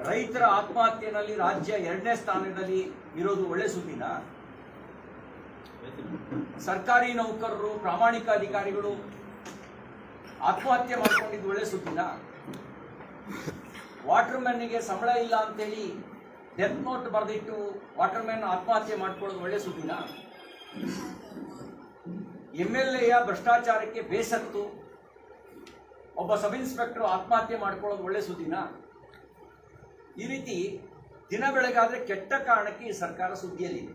ರೈತರ ಆತ್ಮಹತ್ಯೆಯಲ್ಲಿ ರಾಜ್ಯ 2ನೇ ಸ್ಥಾನದಲ್ಲಿ ಇರೋದು ಒಳ್ಳೆ ಸುದ್ದಿನ? ಸರ್ಕಾರಿ ನೌಕರರು, ಪ್ರಾಮಾಣಿಕ ಅಧಿಕಾರಿಗಳು ಆತ್ಮಹತ್ಯೆ ಮಾಡ್ಕೊಂಡಿದ್ದು ಒಳ್ಳೆ ಸುದ್ದಿನ? ವಾಟರ್ಮ್ಯಾನ್ಗೆ ಸಂಬಳ ಇಲ್ಲ ಅಂತೇಳಿ ಡೆತ್ ನೋಟ್ ಬರೆದಿಟ್ಟು ವಾಟರ್ಮ್ಯಾನ್ ಆತ್ಮಹತ್ಯೆ ಮಾಡ್ಕೊಳ್ಳೋದು ಒಳ್ಳೆ ಸುದ್ದಿನ? MLA ಭ್ರಷ್ಟಾಚಾರಕ್ಕೆ ಬೇಸತ್ತು ಒಬ್ಬ ಸಬ್ ಇನ್ಸ್ಪೆಕ್ಟರ್ ಆತ್ಮಹತ್ಯೆ ಮಾಡ್ಕೊಳ್ಳೋದು ಒಳ್ಳೆ ಸುದ್ದಿನ? ಈ ರೀತಿ ದಿನ ಬೆಳಗಾದ್ರೆ ಕೆಟ್ಟ ಕಾರಣಕ್ಕೆ ಈ ಸರ್ಕಾರ ಸುದ್ದಿಯಲ್ಲಿದೆ.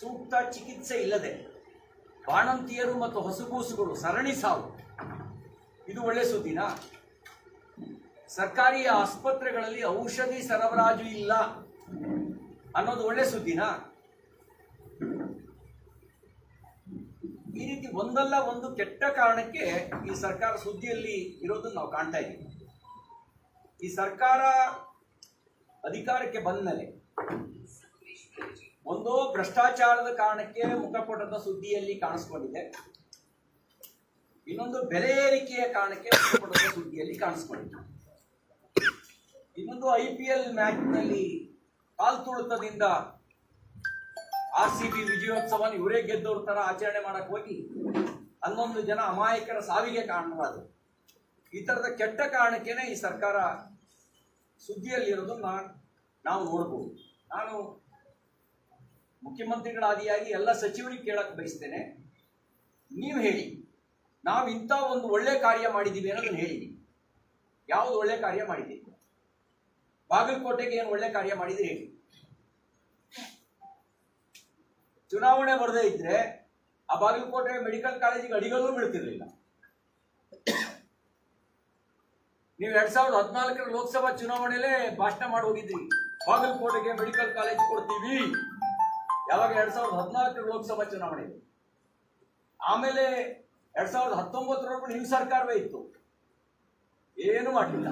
ಸೂಕ್ತ ಚಿಕಿತ್ಸೆ ಇಲ್ಲದೆ ಬಾಣಂತಿಯರು ಮತ್ತು ಹಸುಗೂಸುಗಳು ಸರಣಿ ಸಾವು, ಇದು ಒಳ್ಳೆ ಸುದ್ದಿನ? ಸರ್ಕಾರಿ ಆಸ್ಪತ್ರೆಗಳಲ್ಲಿ ಔಷಧಿ ಸರಬರಾಜು ಇಲ್ಲ ಅನ್ನೋದು ಒಳ್ಳೆ ಸುದ್ದಿನ? ಈ ರೀತಿ ಒಂದಲ್ಲ ಒಂದು ಕೆಟ್ಟ ಕಾರಣಕ್ಕೆ ಈ ಸರ್ಕಾರ ಸುದ್ದಿಯಲ್ಲಿ ಇರೋದನ್ನು ನಾವು ಕಾಣ್ತಾ ಇದ್ದೀವಿ. ಈ ಸರ್ಕಾರ ಅಧಿಕಾರಕ್ಕೆ ಬಂದ ಮೇಲೆ ಒಂದೋ ಭ್ರಷ್ಟಾಚಾರದ ಕಾರಣಕ್ಕೆ ಮುಖಪುಟದ ಸುದ್ದಿಯಲ್ಲಿ ಕಾಣಿಸ್ಕೊಂಡಿದೆ, ಇನ್ನೊಂದು ಬೆಲೆ ಏರಿಕೆಯ ಕಾರಣಕ್ಕೆ ಮುಖಪುಟದ ಸುದ್ದಿಯಲ್ಲಿ ಕಾಣಿಸ್ಕೊಂಡಿದೆ, ಇನ್ನೊಂದು IPL ಮ್ಯಾಚ್ನಲ್ಲಿ ಕಾಲ್ತುಳಿತದಿಂದ RCB ವಿಜಯೋತ್ಸವ ಇವರೇ ಗೆದ್ದವ್ರ ತರ ಆಚರಣೆ ಮಾಡಕ್ ಹೋಗಿ 11 ಜನ ಅಮಾಯಕರ ಸಾವಿಗೆ ಕಾರಣವಾದರು. ಈ ತರದ ಕೆಟ್ಟ ಕಾರಣಕ್ಕೇನೆ ಈ ಸರ್ಕಾರ ಸುದ್ದಿಯಲ್ಲಿರೋದನ್ನ ನಾವು ನೋಡಬಹುದು. ನಾನು ಮುಖ್ಯಮಂತ್ರಿಗಳಾದಿಯಾಗಿ ಎಲ್ಲ ಸಚಿವರಿಗೆ ಕೇಳಕ್ ಬಯಸ್ತೇನೆ, ನೀವು ಹೇಳಿ, ನಾವು ಇಂಥ ಒಂದು ಒಳ್ಳೆ ಕಾರ್ಯ ಮಾಡಿದ್ದೀವಿ ಅನ್ನೋದನ್ನ ಹೇಳಿ. ಯಾವುದು ಒಳ್ಳೆ ಕಾರ್ಯ ಮಾಡಿದ್ದೀವಿ? ಬಾಗಲಕೋಟೆಗೆ ಏನು ಒಳ್ಳೆ ಕಾರ್ಯ ಮಾಡಿದ್ರೆ ಹೇಳಿ. ಚುನಾವಣೆ ಬರದೇ ಇದ್ರೆ ಆ ಬಾಗಲಕೋಟೆ ಮೆಡಿಕಲ್ ಕಾಲೇಜಿಗೆ ಅಡಿಗಳೂ ಬೀಳ್ತಿರ್ಲಿಲ್ಲ. ನೀವು 2014 ಲೋಕಸಭಾ ಚುನಾವಣೆಯಲ್ಲೇ ಭಾಷಣ ಮಾಡಿ ಹೋಗಿದ್ರಿ, ಬಾಗಲಕೋಟೆಗೆ ಮೆಡಿಕಲ್ ಕಾಲೇಜ್ ಕೊಡ್ತೀವಿ. ಯಾವಾಗ? 2014 ಲೋಕಸಭಾ ಚುನಾವಣೆ. ಆಮೇಲೆ 2019 ನಿಮ್ಮ ಸರ್ಕಾರವೇ ಇತ್ತು, ಏನು ಮಾಡಲಿಲ್ಲ.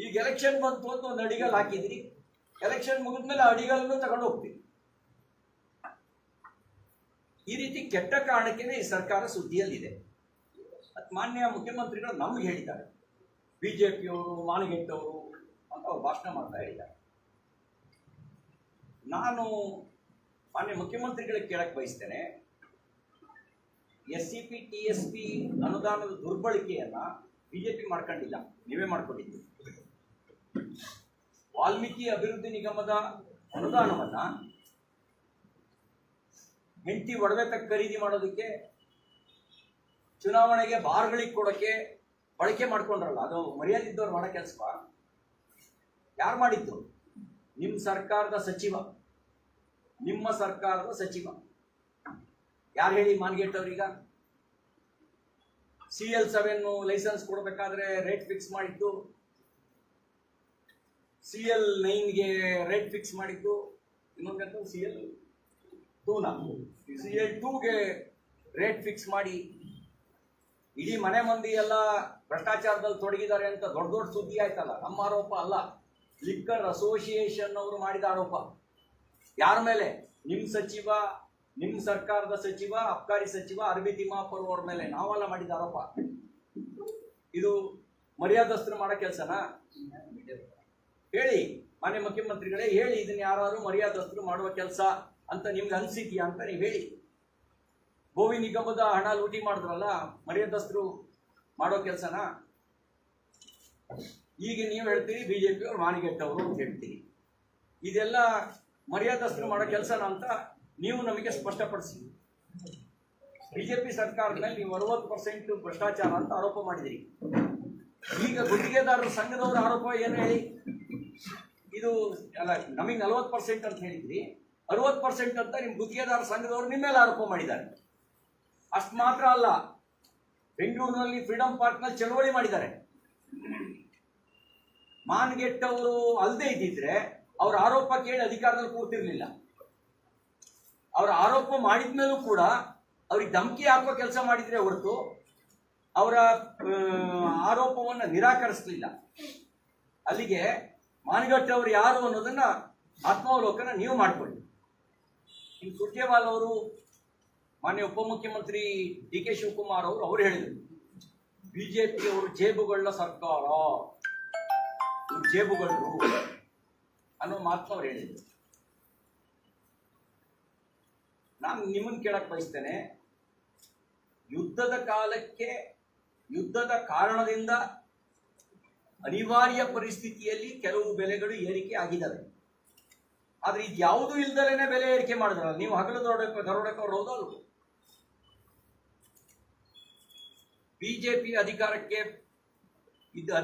ಈಗ ಎಲೆಕ್ಷನ್ ಬಂತು ಅಂತ ಒಂದು ಅಡಿಗಲ್ ಹಾಕಿದ್ರಿ, ಎಲೆಕ್ಷನ್ ಮುಗಿದ್ಮೇಲೆ ಅಡಿಗಲ್ಲೂ ತಗೊಂಡು ಹೋಗ್ತೀವಿ. ಈ ರೀತಿ ಕೆಟ್ಟ ಕಾರಣಕ್ಕೆ ಈ ಸರ್ಕಾರ ಸುದ್ದಿಯಲ್ಲಿದೆ. ಮಾನ್ಯ ಮುಖ್ಯಮಂತ್ರಿಗಳು ನಮ್ಗೆ ಹೇಳಿದ್ದಾರೆ, ಬಿಜೆಪಿಯವರು ಮಾನಗೆಟ್ಟವರು ಅಂತ ಅವ್ರು ಭಾಷಣ ಮಾಡ್ತಾ ಹೇಳಿದ್ದಾರೆ. ನಾನು ಮಾನ್ಯ ಮುಖ್ಯಮಂತ್ರಿಗಳಿಗೆ ಕೇಳಕ್ ಬಯಸ್ತೇನೆ, SCP TSP ಅನುದಾನದ ದುರ್ಬಳಕೆಯನ್ನ ಬಿಜೆಪಿ ಮಾಡ್ಕೊಂಡಿಲ್ಲ, ನೀವೇ ಮಾಡ್ಕೊಂಡಿದ್ದೀವಿ. ವಾಲ್ಮೀಕಿ ಅಭಿವೃದ್ಧಿ ನಿಗಮದ ಅನುದಾನವನ್ನ ಹೆಂಡತಿ ಒಡವೆ ತಕ್ಕ ಖರೀದಿ ಮಾಡೋದಕ್ಕೆ, ಚುನಾವಣೆಗೆ ಬಾರ್ಗಳಿಗೆ ಕೊಡೋಕೆ ಬಳಕೆ ಮಾಡ್ಕೊಂಡ್ರಲ್ಲ, ಅದು ಮರ್ಯಾದೆ ಇದ್ದವ್ರು ಮಾಡೋ ಕೆಲಸವಾ? ಯಾರು ಮಾಡಿದ್ದು? ನಿಮ್ಮ ಸರ್ಕಾರದ ಸಚಿವ, ನಿಮ್ಮ ಸರ್ಕಾರದ ಸಚಿವ ಯಾರು ಹೇಳಿ? ಮಾನ್ಗೆಟ್ಟವ್ರೀಗ CL7 ಲೈಸೆನ್ಸ್ ಕೊಡಬೇಕಾದ್ರೆ ರೇಟ್ ಫಿಕ್ಸ್ ಮಾಡಿದ್ದು, CL9ಗೆ ರೇಟ್ ಫಿಕ್ಸ್ ಮಾಡಿದ್ದು, ಇನ್ನೊಂದು CL2ಗೆ ರೇಟ್ ಫಿಕ್ಸ್ ಮಾಡಿ ಇಡೀ ಮನೆ ಮಂದಿ ಎಲ್ಲ ಭ್ರಷ್ಟಾಚಾರದಲ್ಲಿ ತೊಡಗಿದ್ದಾರೆ ಅಂತ ದೊಡ್ಡ ದೊಡ್ಡ ಸುದ್ದಿ ಆಯ್ತಲ್ಲ. ನಮ್ಮ ಆರೋಪ ಅಲ್ಲ, ಲಿಕ್ಕರ್ ಅಸೋಸಿಯೇಷನ್ ಅವರು ಮಾಡಿದ ಆರೋಪ. ಯಾರ ಮೇಲೆ? ನಿಮ್ಮ ಸಚಿವ, ನಿಮ್ಮ ಸರ್ಕಾರದ ಸಚಿವ, ಅಬ್ಕಾರಿ ಸಚಿವ ಅರಬಿ ತಿಮ್ಮಾಪುರ್ ಅವ್ರ ಮೇಲೆ ನಾವೆಲ್ಲ ಮಾಡಿದ ಆರೋಪ. ಇದು ಮರ್ಯಾದಸ್ಥರು ಮಾಡೋ ಕೆಲಸನಾ? ಹೇಳಿ ಮಾನ್ಯ ಮುಖ್ಯಮಂತ್ರಿಗಳೇ, ಹೇಳಿ, ಇದನ್ನ ಯಾರು ಮರ್ಯಾದಸ್ಥರು ಮಾಡುವ ಕೆಲಸ ಅಂತ ನಿಮ್ಗೆ ಅನ್ಸಿದ್ಯಾ ಅಂತ ನೀವು ಹೇಳಿ. ಗೋವಿ ನಿಗಮದ ಹಣ ಲೂಟಿ ಮಾಡಿದ್ರಲ್ಲ, ಮರ್ಯಾದಸ್ಥರು ಮಾಡೋ ಕೆಲಸನಾ? ಈಗ ನೀವು ಹೇಳ್ತೀರಿ ಬಿಜೆಪಿ ಅವ್ರು ಮಾನಗೆಟ್ಟವರು ಅಂತ ಹೇಳ್ತೀರಿ. ಇದೆಲ್ಲ ಮರ್ಯಾದಸ್ಥರು ಮಾಡೋ ಕೆಲಸನ ಅಂತ ನೀವು ನಮಗೆ ಸ್ಪಷ್ಟಪಡಿಸಿ. ಬಿಜೆಪಿ ಸರ್ಕಾರದ ಮೇಲೆ ನೀವು 60% ಭ್ರಷ್ಟಾಚಾರ ಅಂತ ಆರೋಪ ಮಾಡಿದಿರಿ. ಈಗ ಗುತ್ತಿಗೆದಾರರ ಸಂಘದವರ ಆರೋಪ ಏನು ಹೇಳಿ? ಇದು ಅಲ್ಲ, ನಮಗೆ 40% ಅಂತ ಹೇಳಿದ್ರಿ, 60% ಅಂತ ನಿಮ್ಮ ಗುತ್ತಿಗೆದಾರ ಸಂಘದವರು ನಿಮ್ಮ ಮೇಲೆ ಆರೋಪ ಮಾಡಿದ್ದಾರೆ. ಅಷ್ಟು ಮಾತ್ರ ಅಲ್ಲ, ಬೆಂಗಳೂರಿನಲ್ಲಿ ಫ್ರೀಡಂ ಪಾರ್ಕ್ನಲ್ಲಿ ಚಳವಳಿ ಮಾಡಿದ್ದಾರೆ. ಮಾನ್ಗೆಟ್ಟವರು ಅಲ್ಲದೆ ಇದ್ದಿದ್ರೆ ಅವರ ಆರೋಪ ಕೇಳಿ ಅಧಿಕಾರದಲ್ಲಿ ಕೂರ್ತಿರ್ಲಿಲ್ಲ. ಅವರ ಆರೋಪ ಮಾಡಿದ್ಮೇಲೂ ಕೂಡ ಅವ್ರಿಗೆ ಧಮಕಿ ಹಾಕೋ ಕೆಲಸ ಮಾಡಿದ್ರೆ ಹೊರತು ಅವರ ಆರೋಪವನ್ನು ನಿರಾಕರಿಸಲಿಲ್ಲ. ಅಲ್ಲಿಗೆ ಮಾನಗೆಟ್ಟವರು ಯಾರು ಅನ್ನೋದನ್ನ ಆತ್ಮಾವಲೋಕನ ನೀವು ಮಾಡಿಕೊಳ್ಳಿ. ಇನ್ನು ಸುರ್ಜೇವಾಲ್ ಅವರು, ಮಾನ್ಯ ಉಪಮುಖ್ಯಮಂತ್ರಿ DK ಶಿವಕುಮಾರ್ ಅವರು ಹೇಳಿದರು, ಬಿಜೆಪಿಯವರು ಜೇಬುಗಳ ಸರ್ಕಾರ, ಜೇಬುಗಳು ಅನ್ನೋ ಮಾತನ್ನ ಅವ್ರು ಹೇಳಿದ್ರು. ನಾನು ನಿಮ್ಮನ್ನು ಕೇಳಕ್ ಬಯಸ್ತೇನೆ, ಯುದ್ಧದ ಕಾಲಕ್ಕೆ ಯುದ್ಧದ ಕಾರಣದಿಂದ ಅನಿವಾರ್ಯ ಪರಿಸ್ಥಿತಿಯಲ್ಲಿ ಕೆಲವು ಬೆಲೆಗಳು ಏರಿಕೆ ಆಗಿದ್ದಾವೆ. ಆದ್ರೆ ಇದು ಯಾವುದೂ ಇಲ್ದಲೇನೆ ಬೆಲೆ ಏರಿಕೆ ಮಾಡಿದ್ರಲ್ಲ ನೀವು. ಹಗಲು ದರೋಡೆಕೋರು ಹೌದು ಅಲ್ವೋ? ಬಿಜೆಪಿ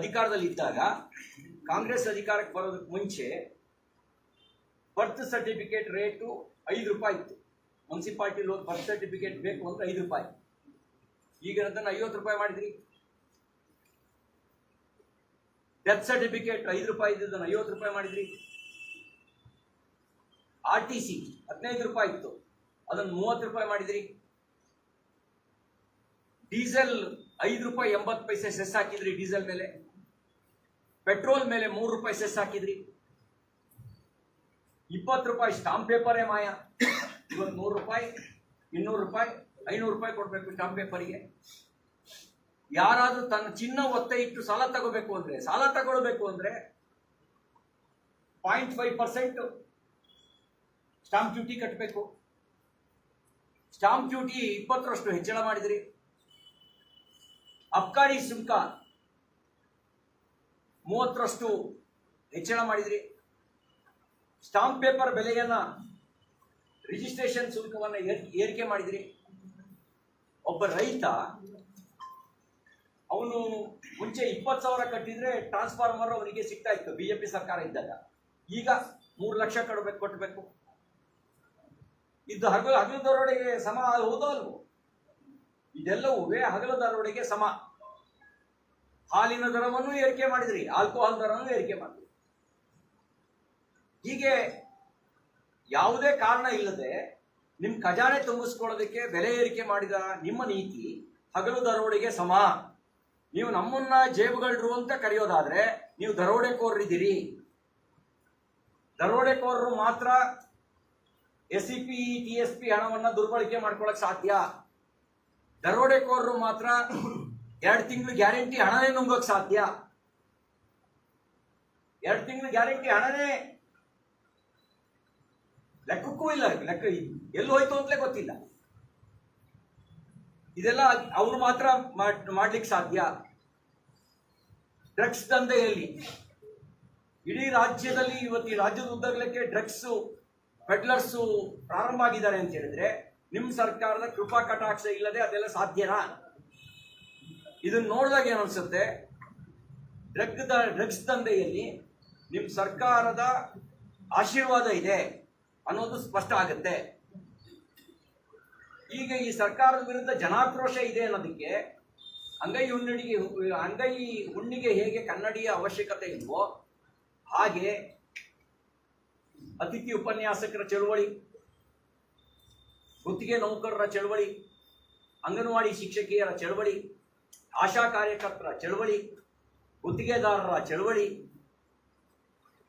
ಅಧಿಕಾರದಲ್ಲಿ ಇದ್ದಾಗ, ಕಾಂಗ್ರೆಸ್ ಅಧಿಕಾರಕ್ಕೆ ಬರೋದಕ್ಕೆ ಮುಂಚೆ ಬರ್ತ್ ಸರ್ಟಿಫಿಕೇಟ್ ರೇಟು 5 ರೂಪಾಯಿ ಇತ್ತು. ಮುನ್ಸಿಪಾಲಿಟಿ ಹೋಗಿ ಬರ್ತ್ ಸರ್ಟಿಫಿಕೇಟ್ ಬೇಕು ಅಂದ್ರೆ 5 ರೂಪಾಯಿ. ಈಗ ಅದನ್ನು 50 ರೂಪಾಯಿ ಮಾಡಿದ್ರಿ. ಡೆತ್ ಸರ್ಟಿಫಿಕೇಟ್ 5 ರೂಪಾಯಿ ಇದ್ದದನ್ನು 50 ರೂಪಾಯಿ ಮಾಡಿದ್ರಿ. RTC 15 ರೂಪಾಯಿ ಇತ್ತು, ಅದನ್ನು 30 ರೂಪಾಯಿ ಮಾಡಿದ್ರಿ. ಡೀಸೆಲ್ 5 ರೂಪಾಯಿ 80 ಪೈಸೆ ಸೆಸ್ ಹಾಕಿದ್ರಿ ಡೀಸೆಲ್ ಮೇಲೆ. ಪೆಟ್ರೋಲ್ ಮೇಲೆ 3 ರೂಪಾಯಿ ಸೆಸ್ ಹಾಕಿದ್ರಿ. 20 ರೂಪಾಯಿ ಸ್ಟಾಂಪ್ ಪೇಪರೇ ಮಾಯ. ಇವತ್ತು 100 ರೂಪಾಯಿ, 200 ರೂಪಾಯಿ, 500 ರೂಪಾಯಿ ಕೊಡಬೇಕು ಸ್ಟಾಂಪ್ ಪೇಪರಿಗೆ. ಯಾರಾದ್ರೂ ತನ್ನ ಚಿನ್ನ ಒತ್ತೆ ಇಟ್ಟು ಸಾಲ ತಗೋಬೇಕು ಅಂದ್ರೆ, ಸಾಲ ತಗೊಳ್ಬೇಕು ಅಂದ್ರೆ 0.5% ಸ್ಟಾಂಪ್ ಡ್ಯೂಟಿ ಕಟ್ಟಬೇಕು. ಸ್ಟಾಂಪ್ ಡ್ಯೂಟಿ 20% ಹೆಚ್ಚಳ ಮಾಡಿದ್ರಿ. ಅಬ್ಕಾರಿ ಸುಂಕ 30% ಹೆಚ್ಚಳ ಮಾಡಿದ್ರಿ. ಸ್ಟಾಂಪ್ ಪೇಪರ್ ಬೆಲೆಯನ್ನ, ರಿಜಿಸ್ಟ್ರೇಷನ್ ಶುಲ್ಕವನ್ನು ಏರಿಕೆ ಮಾಡಿದ್ರಿ. ಒಬ್ಬ ರೈತ ಅವನು ಮುಂಚೆ 20,000 ಕಟ್ಟಿದ್ರೆ ಟ್ರಾನ್ಸ್ಫಾರ್ಮರ್ ಅವನಿಗೆ ಸಿಗ್ತಾ ಇತ್ತು ಬಿಜೆಪಿ ಸರ್ಕಾರ ಇದ್ದಾಗ. ಈಗ 3 ಲಕ್ಷ ಕೊಟ್ಟಬೇಕು. ಇದು ಹಗಲು ದರೋಡೆಗೆ ಸಮ ಹೌದೋ ಅಲ್ವೋ? ಇದೆಲ್ಲವೂ ಹಗಲು ದರೋಡೆಗೆ ಸಮ. ಹಾಲಿನ ದರವನ್ನು ಏರಿಕೆ ಮಾಡಿದ್ರಿ, ಆಲ್ಕೋಹಾಲ್ ದರವನ್ನು ಏರಿಕೆ ಮಾಡಿದ್ರಿ. ಹೀಗೆ ಯಾವುದೇ ಕಾರಣ ಇಲ್ಲದೆ ನಿಮ್ಮ ಖಜಾನೆ ತುಂಬಿಸ್ಕೊಳ್ಳೋದಕ್ಕೆ ಬೆಲೆ ಏರಿಕೆ ಮಾಡಿದ ನಿಮ್ಮ ನೀತಿ ಹಗಲು ದರೋಡೆಗೆ ಸಮ. ನೀವು ನಮ್ಮನ್ನ ಜೇಬುಗಳ್ರು ಅಂತ ಕರೆಯೋದಾದ್ರೆ ನೀವು ದರೋಡೆಕೋರರಿದ್ದೀರಿ. ದರೋಡೆಕೋರರು ಮಾತ್ರ SCP TSP ಹಣವನ್ನ ದುರ್ಬಳಕೆ ಮಾಡ್ಕೊಳ್ಳಕ್ ಸಾಧ್ಯ. ದರೋಡೆಕೋರರು ಮಾತ್ರ 2 ತಿಂಗಳು ಗ್ಯಾರಂಟಿ ಹಣನೇ ನುಂಗೋಕ್ ಸಾಧ್ಯ. 2 ತಿಂಗಳು ಗ್ಯಾರಂಟಿ ಹಣನೇ ಲೆಕ್ಕಕ್ಕೂ ಇಲ್ಲ. ಲೆಕ್ಕ ಎಲ್ಲಿ ಹೋಯ್ತು ಅಂತಲೇ ಗೊತ್ತಿಲ್ಲ. ಇದೆಲ್ಲ ಅವರು ಮಾತ್ರ ಮಾಡ್ಲಿಕ್ಕೆ ಸಾಧ್ಯ. ಡ್ರಗ್ಸ್ ದಂಧೆಯಲ್ಲಿ ಇಡೀ ರಾಜ್ಯದಲ್ಲಿ ಇವತ್ತು ಈ ರಾಜ್ಯದ ಉದ್ದಗಲಕ್ಕೆ ಡ್ರಗ್ಸ್ ಪೆಡ್ಲರ್ಸ್ ಪ್ರಾರಂಭ ಆಗಿದ್ದಾರೆ ಅಂತ ಹೇಳಿದ್ರೆ ನಿಮ್ಮ ಸರ್ಕಾರದ ಕೃಪಾ ಕಟಾಕ್ಷ ಇಲ್ಲದೆ ಅದೆಲ್ಲ ಸಾಧ್ಯನಾ? ಇದನ್ನ ನೋಡಿದಾಗ ಏನನ್ಸುತ್ತೆ, ಡ್ರಗ್ಸ್ ದಂಧೆಯಲ್ಲಿ ನಿಮ್ಮ ಸರ್ಕಾರದ ಆಶೀರ್ವಾದ ಇದೆ ಅನ್ನೋದು ಸ್ಪಷ್ಟ ಆಗುತ್ತೆ. ಈಗ ಈ ಸರ್ಕಾರದ ವಿರುದ್ಧ ಜನಾಕ್ರೋಶ ಇದೆ ಅನ್ನೋದಕ್ಕೆ ಅಂಗೈ ಹುಣ್ಣಿಗೆ ಹೇಗೆ ಕನ್ನಡಿಯ ಅವಶ್ಯಕತೆ ಇಲ್ವೋ ಹಾಗೆ ಅತಿಥಿ ಉಪನ್ಯಾಸಕರ ಚಳುವಳಿ, ಗುತ್ತಿಗೆ ನೌಕರರ ಚಳುವಳಿ, ಅಂಗನವಾಡಿ ಶಿಕ್ಷಕಿಯರ ಚಳುವಳಿ, ಆಶಾ ಕಾರ್ಯಕರ್ತರ ಚಳುವಳಿ, ಗುತ್ತಿಗೆದಾರರ ಚಳುವಳಿ,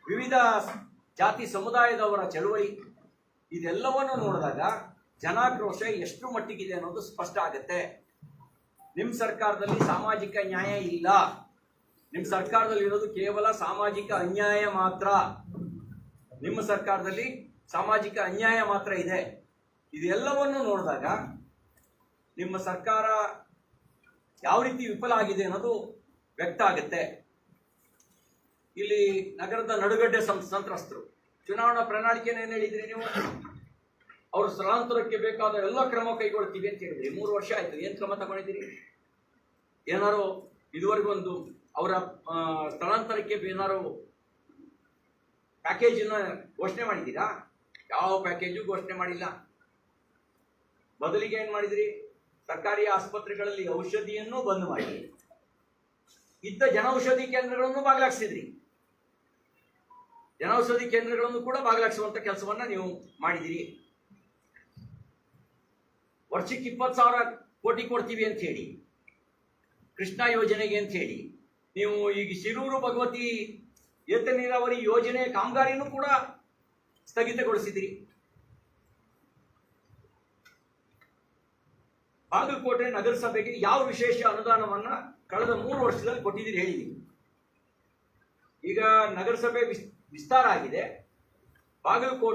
ವಿವಿಧ ಜಾತಿ ಸಮುದಾಯದವರ ಚಳುವಳಿ, ಇದೆಲ್ಲವನ್ನು ನೋಡಿದಾಗ ಜನಾಕ್ರೋಶ ಎಷ್ಟು ಮಟ್ಟಿಗಿದೆ ಅನ್ನೋದು ಸ್ಪಷ್ಟ ಆಗುತ್ತೆ. ನಿಮ್ಮ ಸರ್ಕಾರದಲ್ಲಿ ಸಾಮಾಜಿಕ ನ್ಯಾಯ ಇಲ್ಲ. ನಿಮ್ಮ ಸರ್ಕಾರದಲ್ಲಿ ಇರೋದು ಕೇವಲ ಸಾಮಾಜಿಕ ಅನ್ಯಾಯ ಮಾತ್ರ. ನಿಮ್ಮ ಸರ್ಕಾರದಲ್ಲಿ ಸಾಮಾಜಿಕ ಅನ್ಯಾಯ ಮಾತ್ರ ಇದೆ. ಇದೆಲ್ಲವನ್ನು ನೋಡಿದಾಗ ನಿಮ್ಮ ಸರ್ಕಾರ ಯಾವ ರೀತಿ ವಿಫಲ ಆಗಿದೆ ಅನ್ನೋದು ವ್ಯಕ್ತ ಆಗುತ್ತೆ. ಇಲ್ಲಿ ನಗರದ ನಡುಗಡ್ಡೆ ಸಂತ್ರಸ್ತರು ಚುನಾವಣಾ ಪ್ರಣಾಳಿಕೆಯನ್ನು ಏನು ಹೇಳಿದ್ರಿ ನೀವು? ಅವ್ರ ಸ್ಥಳಾಂತರಕ್ಕೆ ಬೇಕಾದ ಎಲ್ಲ ಕ್ರಮ ಕೈಗೊಳ್ತೀವಿ ಅಂತ ಹೇಳಿದ್ರಿ. 3 ವರ್ಷ ಆಯ್ತು, ಏನ್ ಕ್ರಮ ತಗೊಂಡಿದ್ದೀರಿ? ಏನಾರು ಇದುವರೆಗೂ ಒಂದು ಅವರ ಸ್ಥಳಾಂತರಕ್ಕೆ ಏನಾರು ಪ್ಯಾಕೇಜನ್ನ ಘೋಷಣೆ ಮಾಡಿದ್ದೀರಾ? ಯಾವ ಪ್ಯಾಕೇಜು ಘೋಷಣೆ ಮಾಡಿಲ್ಲ. ಬದಲಿಗೆ ಏನ್ ಮಾಡಿದ್ರಿ? ಸರ್ಕಾರಿ ಆಸ್ಪತ್ರೆಗಳಲ್ಲಿ ಔಷಧಿಯನ್ನು ಬಂದ್ ಮಾಡಿ ಇದ್ದ ಜನೌಷಧಿ ಕೇಂದ್ರಗಳನ್ನು ಬಾಗಿಲಾಕ್ಸಿದ್ರಿ. ಜನೌಷಧಿ ಕೇಂದ್ರಗಳನ್ನು ಕೂಡ ಬಾಗಿಲಾಕ್ಸುವಂತ ಕೆಲಸವನ್ನ ನೀವು ಮಾಡಿದಿರಿ. ವರ್ಷಕ್ಕೆ 20,000 ಕೋಟಿ ಕೊಡ್ತೀವಿ ಅಂತ ಹೇಳಿ, ಕೃಷ್ಣ ಯೋಜನೆಗೆ ಅಂತ ಹೇಳಿ ನೀವು ಈಗ ಶಿರೂರು ಭಗವತಿ ಏತ ನೀರಾವರಿ ಯೋಜನೆ ಕಾಮಗಾರಿನೂ ಕೂಡ ಸ್ಥಗಿತಗೊಳಿಸಿದಿರಿ. ಬಾಗಲಕೋಟೆ ನಗರಸಭೆಗೆ ಯಾವ ವಿಶೇಷ ಅನುದಾನವನ್ನ ಕಳೆದ 3 ವರ್ಷದಲ್ಲಿ ಕೊಟ್ಟಿದ್ದೀರಿ ಹೇಳಿದೀನಿ. ಈಗ ನಗರಸಭೆ ವಿಸ್ತಾರ ಆಗಿದೆ. ಬಾಗಲಕೋಟೆ